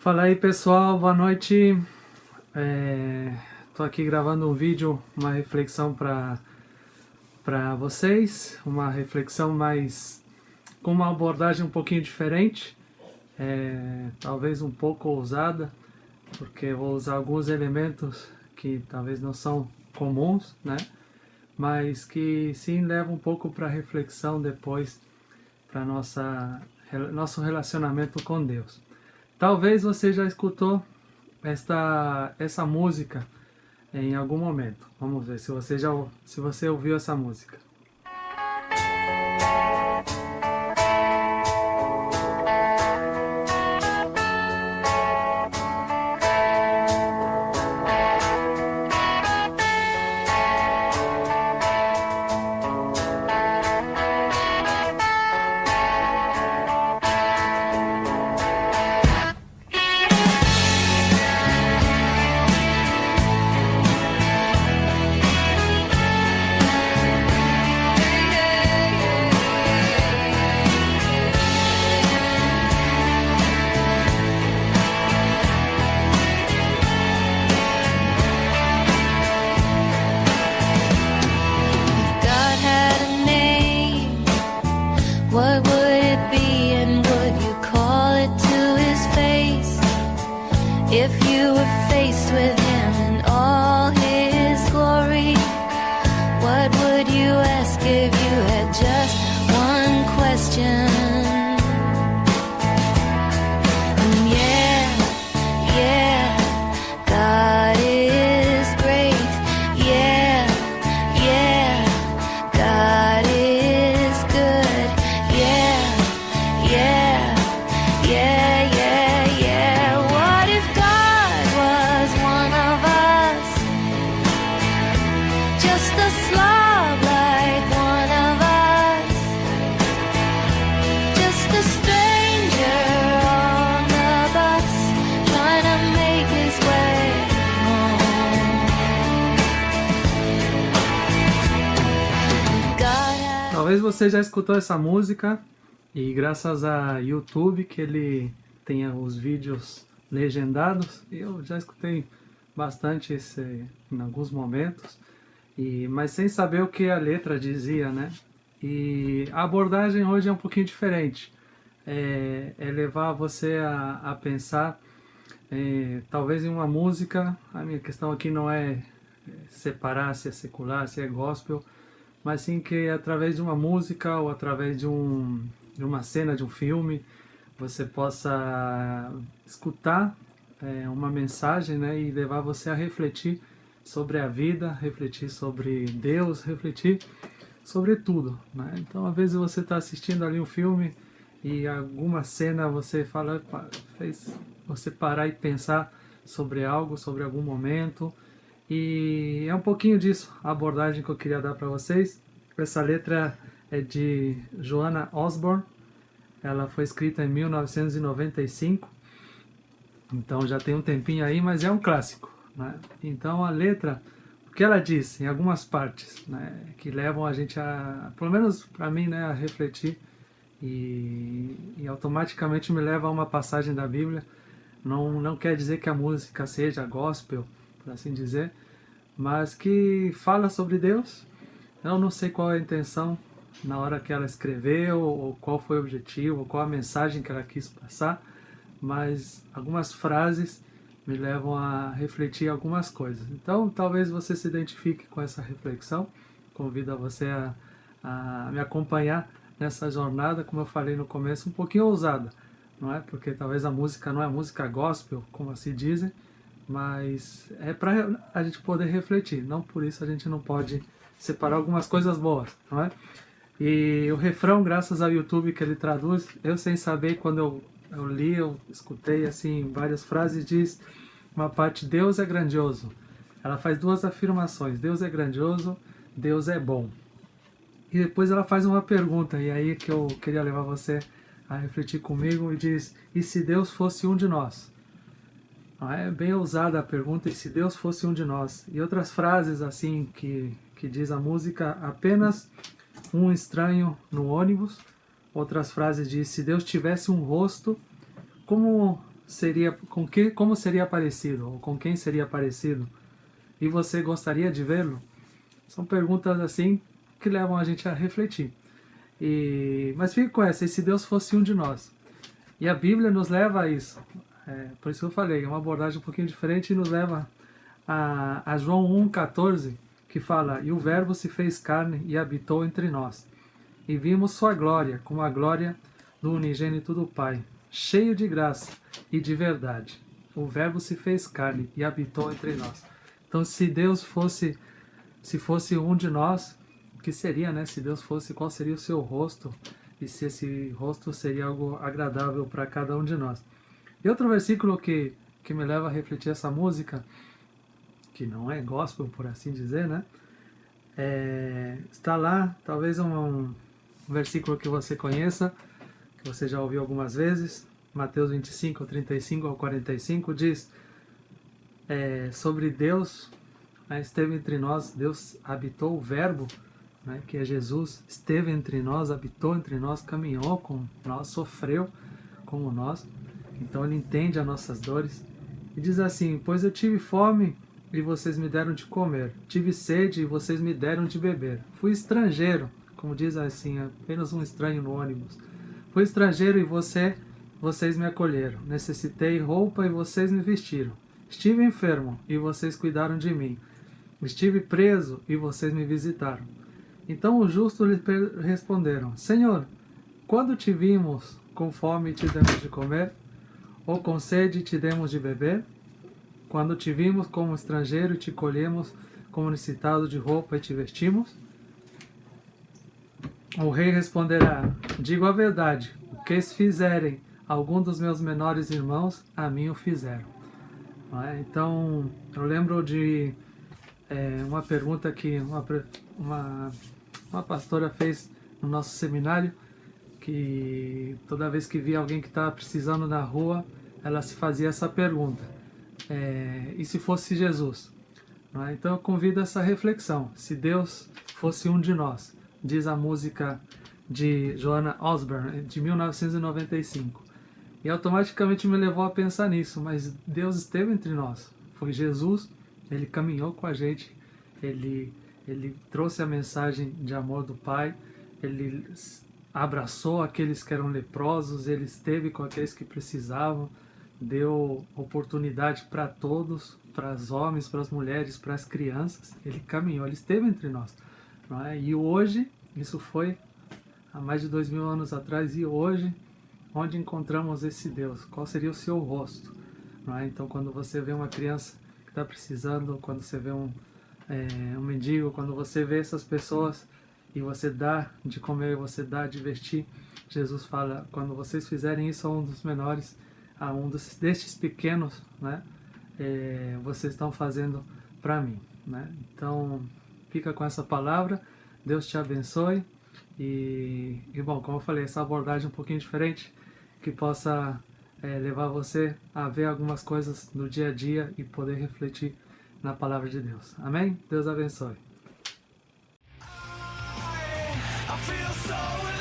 Fala aí pessoal, boa noite. Tô aqui gravando um vídeo, uma reflexão para vocês, uma reflexão mais com uma abordagem um pouquinho diferente, talvez um pouco ousada, porque eu vou usar alguns elementos que talvez não são comuns, né? Mas que sim levam um pouco para reflexão depois para nosso relacionamento com Deus. Talvez você já escutou essa música em algum momento. Vamos ver se você ouviu essa música. What would it be, and would you call it to his face? If you were faced with him in all his glory, what would you ask if you had just one question? And yeah, God is great. Yeah, God is good. Yeah. What if God was one of us? Just a slob like one of us. Just a stranger on the bus, trying to make his way home. God has... Talvez você já escutou essa música e graças a YouTube que ele tenha os vídeos legendados, eu já escutei bastante em alguns momentos, mas sem saber o que a letra dizia, né? E a abordagem hoje é um pouquinho diferente, é levar você a pensar, talvez em uma música. A minha questão aqui não é separar se é secular, se é gospel, mas sim que através de uma música ou através de uma cena de um filme, você possa escutar uma mensagem, né, e levar você a refletir sobre a vida, refletir sobre Deus, refletir sobre tudo, né? Então, às vezes você está assistindo ali um filme e alguma cena fez você parar e pensar sobre algo, sobre algum momento, e é um pouquinho disso a abordagem que eu queria dar para vocês. Essa letra é de Joanna Osborne. Ela foi escrita em 1995, então já tem um tempinho aí, mas é um clássico, né? Então a letra, o que ela diz em algumas partes, né, que levam a gente pelo menos para mim, né, a refletir, e automaticamente me leva a uma passagem da Bíblia. Não quer dizer que a música seja gospel, por assim dizer, mas que fala sobre Deus. Eu não sei qual é a intenção na hora que ela escreveu, ou qual foi o objetivo, ou qual a mensagem que ela quis passar, mas algumas frases me levam a refletir algumas coisas. Então, talvez você se identifique com essa reflexão. Convido você a me acompanhar nessa jornada, como eu falei no começo, um pouquinho ousada, não é? Porque talvez a música não é música gospel, como assim dizem, mas é para a gente poder refletir. Não por isso a gente não pode separar algumas coisas boas, não é? E o refrão, graças ao YouTube que ele traduz, eu sem saber, quando eu li, eu escutei assim várias frases, diz uma parte: Deus é grandioso. Ela faz duas afirmações: Deus é grandioso, Deus é bom. E depois ela faz uma pergunta, e aí que eu queria levar você a refletir comigo, e diz: e se Deus fosse um de nós? É bem ousada a pergunta: e se Deus fosse um de nós? E outras frases assim que diz a música: apenas um estranho no ônibus. Outras frases diz: se Deus tivesse um rosto, como como seria parecido, ou com quem seria parecido, e você gostaria de vê-lo? São perguntas assim que levam a gente a refletir. Mas fique com essa, e se Deus fosse um de nós? E a Bíblia nos leva a isso. Por isso que eu falei, é uma abordagem um pouquinho diferente e nos leva a João 1,14, que fala: e o Verbo se fez carne e habitou entre nós. E vimos sua glória, como a glória do unigênito do Pai, cheio de graça e de verdade. O Verbo se fez carne e habitou entre nós. Então, se Deus fosse um de nós, o que seria, né? Se Deus fosse, qual seria o seu rosto? E se esse rosto seria algo agradável para cada um de nós. E outro versículo que me leva a refletir essa música, que não é gospel, por assim dizer, né? Está lá, talvez um versículo que você conheça, que você já ouviu algumas vezes. Mateus 25, 35 ao 45 diz sobre Deus, né, esteve entre nós, Deus habitou, o Verbo, né, que é Jesus, esteve entre nós, habitou entre nós, caminhou com nós, sofreu como nós, então Ele entende as nossas dores. E diz assim: pois eu tive fome e vocês me deram de comer, tive sede e vocês me deram de beber, fui estrangeiro, como diz assim, apenas um estranho no ônibus, fui estrangeiro e vocês me acolheram, necessitei roupa e vocês me vestiram, estive enfermo e vocês cuidaram de mim, estive preso e vocês me visitaram. Então os justos lhe responderam: Senhor, quando te vimos com fome te demos de comer, ou com sede te demos de beber? Quando te vimos como estrangeiro e te colhemos, como necessitado de roupa e te vestimos? O rei responderá: digo a verdade, o que fizerem algum dos meus menores irmãos, a mim o fizeram. Então, eu lembro de uma pergunta que uma pastora fez no nosso seminário, que toda vez que via alguém que estava precisando na rua, ela se fazia essa pergunta: e se fosse Jesus? Então eu convido a essa reflexão. Se Deus fosse um de nós, diz a música de Joanna Osborne, de 1995. E automaticamente me levou a pensar nisso, mas Deus esteve entre nós. Foi Jesus, Ele caminhou com a gente, Ele trouxe a mensagem de amor do Pai, Ele abraçou aqueles que eram leprosos, Ele esteve com aqueles que precisavam, deu oportunidade para todos, para os homens, para as mulheres, para as crianças. Ele caminhou, Ele esteve entre nós. E hoje, isso foi há mais de 2000 anos atrás, e hoje, onde encontramos esse Deus? Qual seria o seu rosto? Então, quando você vê uma criança que está precisando, quando você vê um mendigo, quando você vê essas pessoas e você dá de comer, você dá de vestir, Jesus fala: quando vocês fizerem isso a um dos menores, a um destes pequenos, né, vocês estão fazendo para mim. Então, fica com essa palavra, Deus te abençoe. E bom, como eu falei, essa abordagem um pouquinho diferente, que possa levar você a ver algumas coisas no dia a dia e poder refletir na palavra de Deus. Amém? Deus abençoe. I feel so